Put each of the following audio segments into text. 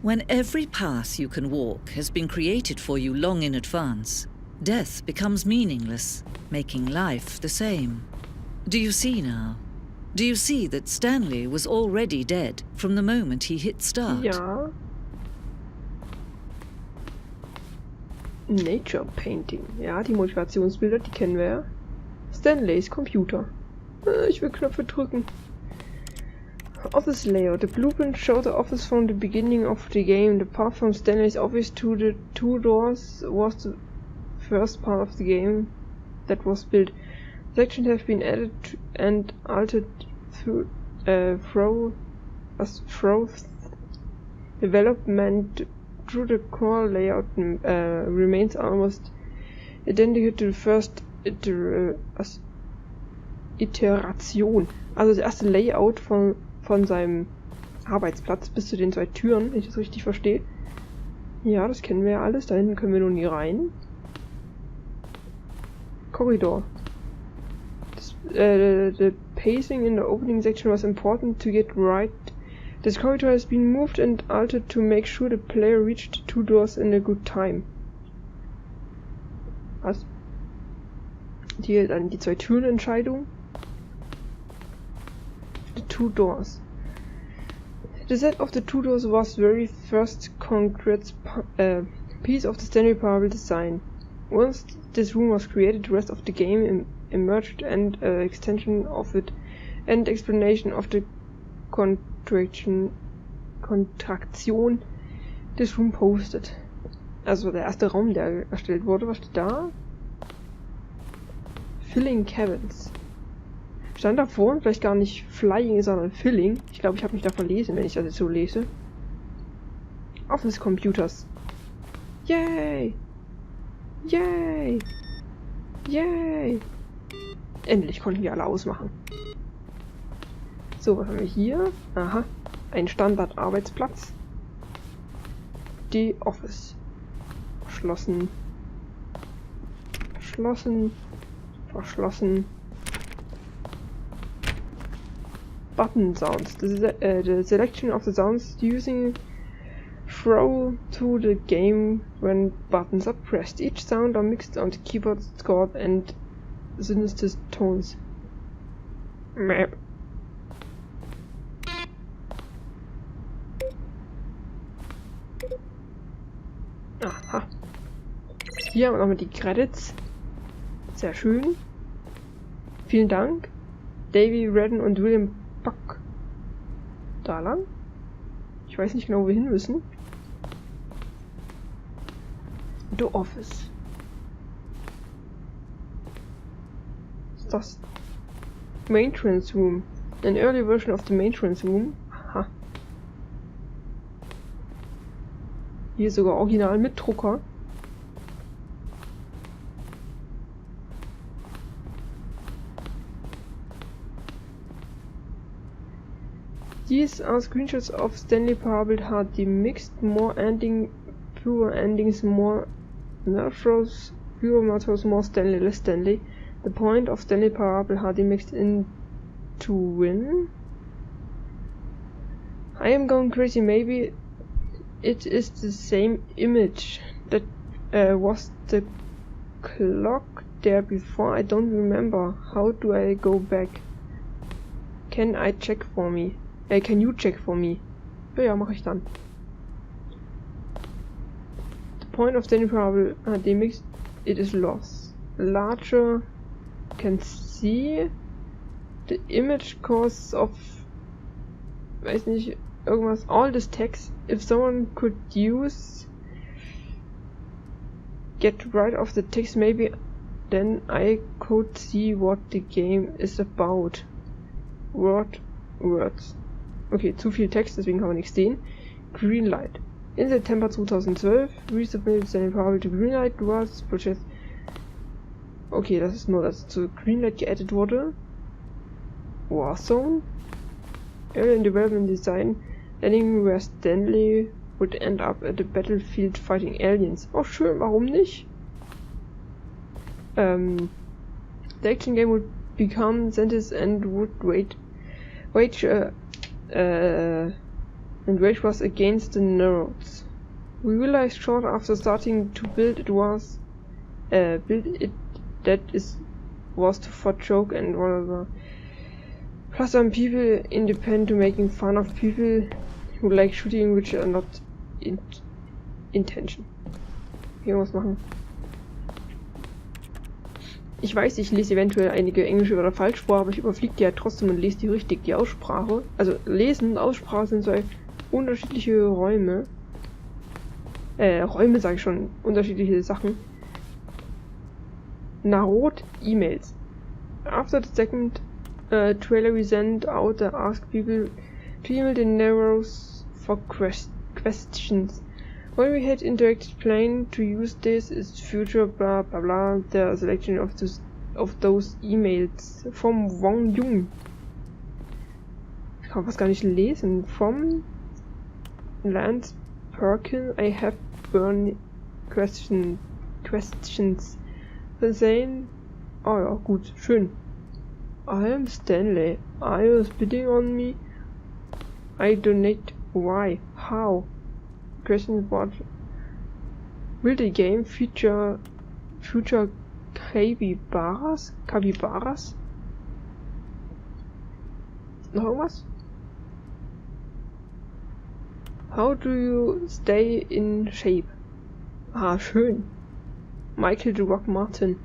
When every path you can walk has been created for you long in advance, death becomes meaningless, making life the same. Do you see now? Do you see that Stanley was already dead from the moment he hit start? Ja. Nature Painting. Ja, die Motivationsbilder, die kennen wir ja. Stanleys Computer. Ich will Knöpfe drücken. Office layout. The blueprint shows the office from the beginning of the game. The path from Stanley's office to the two doors was the first part of the game that was built. Sections have been added and altered through development. Through the core layout remains almost identical to the first Iteration. Also das erste Layout von seinem Arbeitsplatz bis zu den 2 Türen, wenn ich das richtig verstehe. Ja, das kennen wir ja alles. Da hinten können wir nun nie rein. Korridor. The pacing in the opening section was important to get right. This corridor has been moved and altered to make sure the player reached the 2 doors in a good time. Was? Hier dann die 2 Türen Entscheidung. The 2 doors. The set of the 2 doors was very first concrete piece of the Stanley Parabel design. Once this room was created, the rest of the game emerged and extension of it and explanation of the Kontraktion des Room posted. Also der erste Raum, der erstellt wurde, was steht da? Filling Cabins. Stand da vorne vielleicht gar nicht Flying, sondern Filling. Ich glaube, ich habe mich da verlesen, wenn ich das jetzt so lese. Office Computers. Yay! Yay! Yay! Endlich konnten wir alle ausmachen. So, was haben wir hier? Aha, ein Standard-Arbeitsplatz. Die Office. Verschlossen. Verschlossen. Verschlossen. Button sounds. The selection of the sounds using throw to the game when buttons are pressed. Each sound are mixed on the keyboard, scored and sinister tones. Map. Aha. Hier haben wir nochmal die Credits. Sehr schön. Vielen Dank. Davy Redden und William Buck. Da lang. Ich weiß nicht genau, wo wir hin müssen. The Office. Was ist das? Maintenance Room. An early version of the Maintenance Room. Aha. Hier sogar original mit Drucker. These are screenshots of Stanley Parabel HD mixed, more ending, fewer endings, more nervous, fewer mottos, more Stanley, less Stanley. The point of Stanley Parabel HD mixed into win. I am going crazy, maybe it is the same image that was the clock there before. I don't remember. How do I go back? Can I check for me? Can you check for me? Ja, mache ich dann. The point of Stanley Parabel HD mix, it is lost. Larger can see the image cause of, weiß nicht, irgendwas, all this text. If someone could use get rid of the text, maybe then I could see what the game is about. Words. Okay, zu viel Text, deswegen kann man nichts sehen. Greenlight. In September 2012 resubmitted Stanley Parabel to Greenlight was purchased. Okay, das ist nur, dass zu Greenlight geaddet wurde. Warzone. Early in development design, ending where Stanley would end up at the battlefield fighting aliens. Oh schön, warum nicht? The action game would become sentence and would wage and rage was against the nerds. We realized short after starting to build it was for joke and whatever. Plus some people independent to making fun of people who like shooting which are not intention. Hier was machen. Ich weiß, ich lese eventuell einige englische Wörter falsch vor, aber ich überfliege die ja trotzdem und lese die richtig. Die Aussprache, also Lesen und Aussprache sind zwei unterschiedliche Räume. Räume sage ich schon, unterschiedliche Sachen. Narrot E-Mails. After the second trailer we sent out to ask people to email the narrows for questions. When we had interacted plan to use this is future blah blah blah the selection of those emails from Wong Jung. Ich kann fast gar nicht lesen. From Lance Perkin I have burn questions. The same. Oh ja, gut, schön. I am Stanley. Are you spitting on me? I donate. Why? How? Question: what will the game feature future capybaras? Noch irgendwas? How do you stay in shape? Ah, schön. Michael the Rock Martin.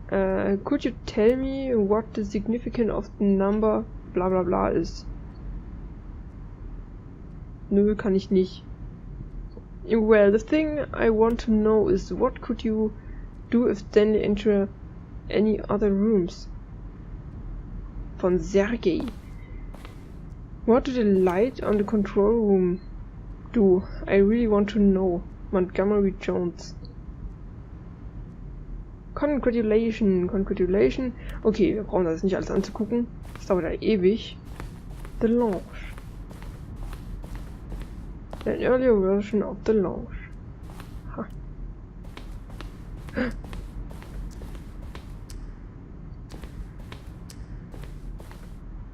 Could you tell me what the significance of the number bla bla bla is? Nö, kann ich nicht. Well, the thing I want to know is what could you do if Stanley entered any other rooms? Von Sergei. What did the light on the control room do? I really want to know. Montgomery Jones. Congratulations. Okay, wir brauchen das nicht alles anzugucken. Das dauert ja ewig. The launch. An earlier version of the launch. Ha.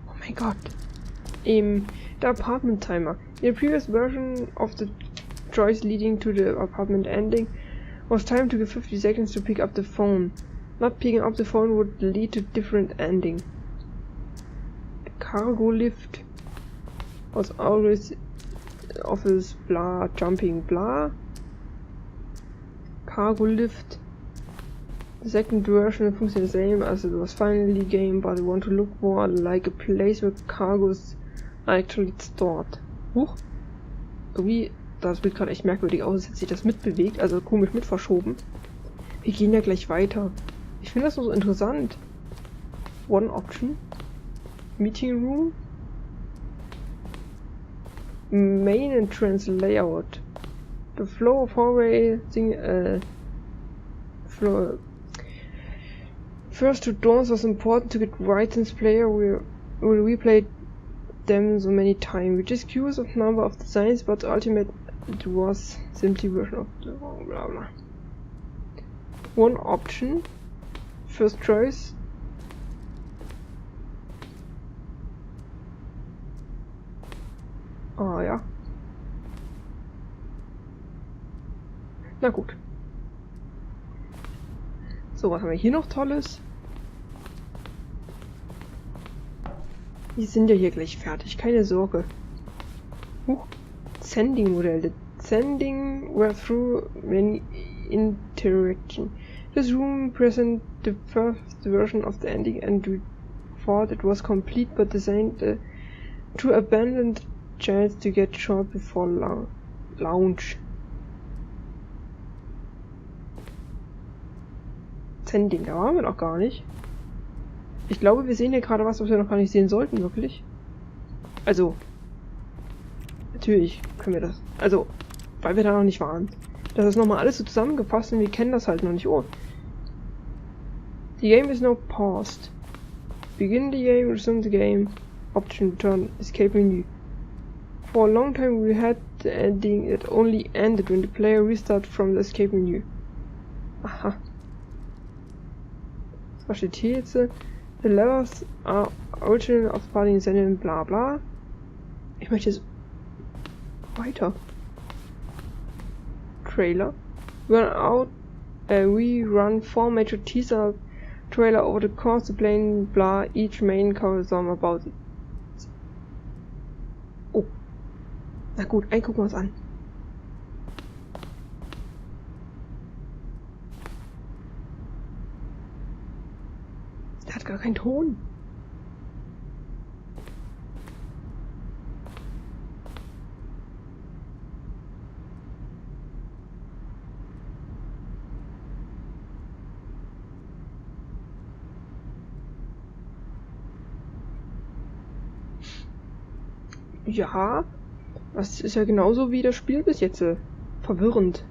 Oh mein Gott. The apartment timer. In the previous version of the choice leading to the apartment ending was time to give 50 seconds to pick up the phone. Not picking up the phone would lead to different ending. The cargo lift was always office blah jumping blah. Cargo lift. The second version functions the same as it was finally game, but I want to look more like a place where cargos are actually stored. Huch. Irgendwie das Bild gerade echt merkwürdig aus, als hätte sich das mitbewegt, also komisch mit verschoben. Wir gehen ja gleich weiter. Ich finde das so interessant. One Option. Meeting Room. Main Entrance Layout. The flow of hallway thing, floor. First two doors was important to get right since player will replay them so many times. We just curious of number of designs, but ultimate it was simply version of the blah blah. One option. First choice. Ah ja. Na gut. So, was haben wir hier noch Tolles? Wir sind ja hier gleich fertig, keine Sorge. Sending Modell. The sending were through many interaction. This room present the first version of the ending and we thought it was complete but designed to abandoned chance to get short before launch. Sending, da waren wir noch gar nicht. Ich glaube, wir sehen hier gerade was wir noch gar nicht sehen sollten, wirklich. Also, natürlich können wir das. Also, weil wir da noch nicht waren. Das ist nochmal alles so zusammengefasst und wir kennen das halt noch nicht. Oh. The game is now paused. Begin the game, resume the game. Option, return, escape menu. For a long time we had the ending that only ended when the player restarted from the escape menu. Aha. Was steht hier jetzt? The levels are original of party in bla bla. Ich möchte jetzt weiter. Trailer. We run 4 major teaser trailer over the course of playing blah, each main covers some about it. Oh. Na gut, gucken wir uns an. Der hat gar keinen Ton. Ja, das ist ja genauso wie das Spiel bis jetzt. Verwirrend.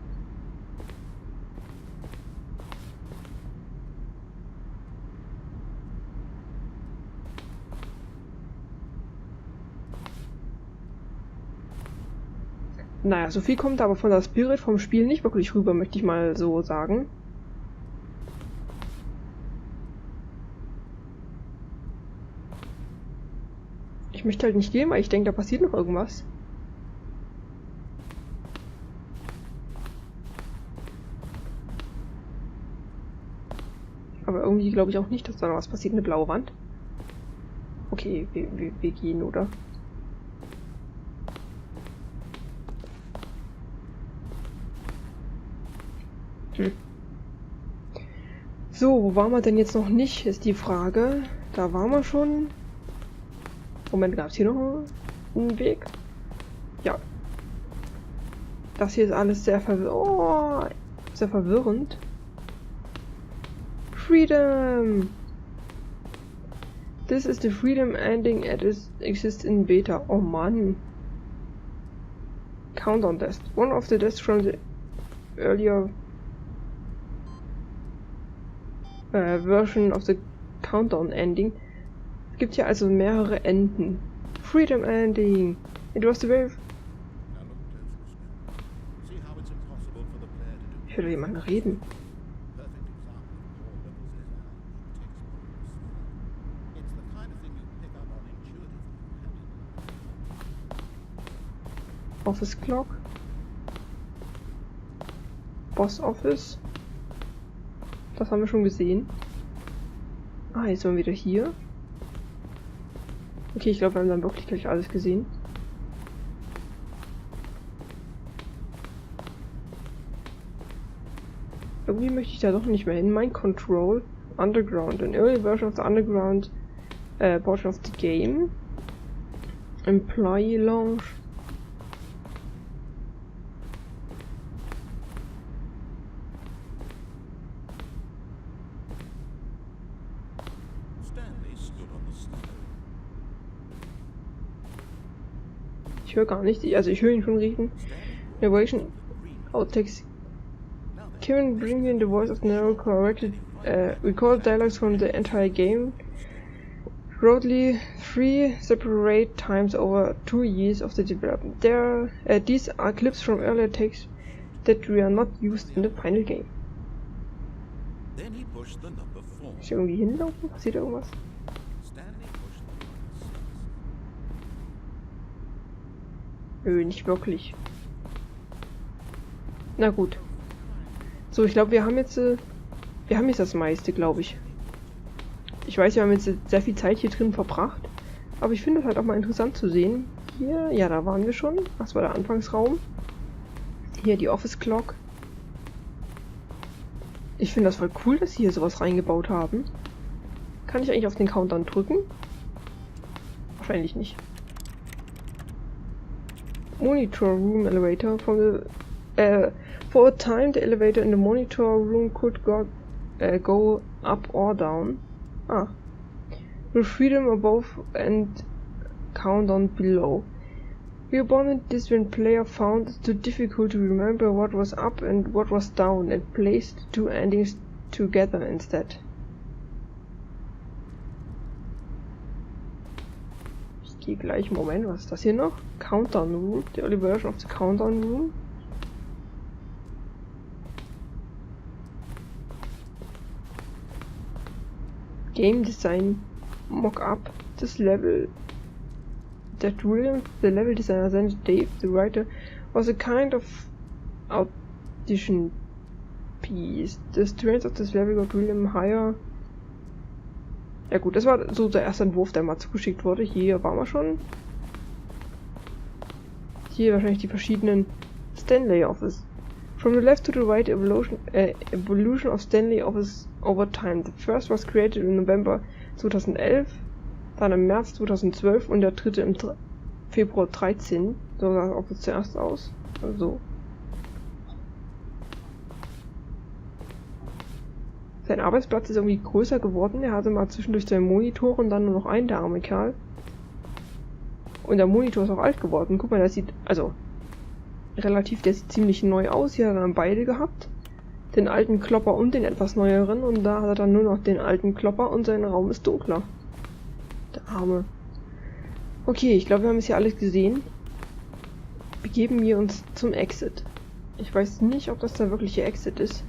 Naja, so viel kommt aber von der Spirit vom Spiel nicht wirklich rüber, möchte ich mal so sagen. Ich möchte halt nicht gehen, weil ich denke, da passiert noch irgendwas. Aber irgendwie glaube ich auch nicht, dass da noch was passiert. Eine blaue Wand. Okay, wir gehen, oder? So, wo waren wir denn jetzt noch nicht, ist die Frage. Da waren wir schon. Moment, gab es hier noch einen Weg? Ja. Das hier ist alles sehr verwirrend. Freedom! This is the freedom ending as exists in beta. Oh Mann. Countdown test. One of the tests from the earlier version of the countdown ending. Es gibt hier also mehrere Enden. Freedom ending. It was the very... Ich höre jemanden reden. Office Clock. Boss Office. Das haben wir schon gesehen. Ah, jetzt sind wir wieder hier. Okay, ich glaube, wir haben dann wirklich gleich alles gesehen. Irgendwie möchte ich da doch nicht mehr hin. Mind Control. Underground. An early version of the underground portion of the game. Employee Lounge. Ich höre gar nicht, also ich höre ihn schon reden. Narration Outtakes. Kevin bring in the voice of narrow corrected recorded dialogues from the entire game. Broadly 3 separate times over 2 years of the development. These are clips from earlier takes that we are not used in the final game. Ist hier irgendwie hinlaufen? Passiert irgendwas? Nö, nicht wirklich. Na gut. So, ich glaube, wir haben jetzt das meiste, glaube ich. Ich weiß, wir haben jetzt sehr viel Zeit hier drin verbracht. Aber ich finde es halt auch mal interessant zu sehen. Hier, ja, da waren wir schon. Das war der Anfangsraum. Hier die Office Clock. Ich finde das voll cool, dass sie hier sowas reingebaut haben. Kann ich eigentlich auf den Countdown drücken? Wahrscheinlich nicht. Monitor room elevator from the for a time the elevator in the monitor room could go up or down. Ah. With freedom above and countdown below. We abandoned this when player found it too difficult to remember what was up and what was down and placed 2 endings together instead. Ich gehe gleich, Moment, was ist das hier noch? Countdown Room, the early version of the Countdown Room. Game Design Mock-up, this level that William, the level designer, sent Dave, the writer, was a kind of audition piece. The strength of this level got William higher. Ja gut, das war so der erste Entwurf, der mal zugeschickt wurde. Hier waren wir schon. Hier wahrscheinlich die verschiedenen Stanley Office. From the left to the right, evolution of Stanley Office over time. The first was created in November 2011, dann im März 2012 und der dritte im Februar 13. So sah das Office zuerst aus. Also. Sein Arbeitsplatz ist irgendwie größer geworden. Er hatte mal zwischendurch zwei Monitore und dann nur noch einen, der arme Kerl. Und der Monitor ist auch alt geworden. Guck mal, der sieht, also relativ, der sieht ziemlich neu aus. Hier hat er dann beide gehabt. Den alten Klopper und den etwas neueren. Und da hat er dann nur noch den alten Klopper und sein Raum ist dunkler. Der Arme. Okay, ich glaube, wir haben es hier alles gesehen. Begeben wir uns zum Exit. Ich weiß nicht, ob das der wirkliche Exit ist.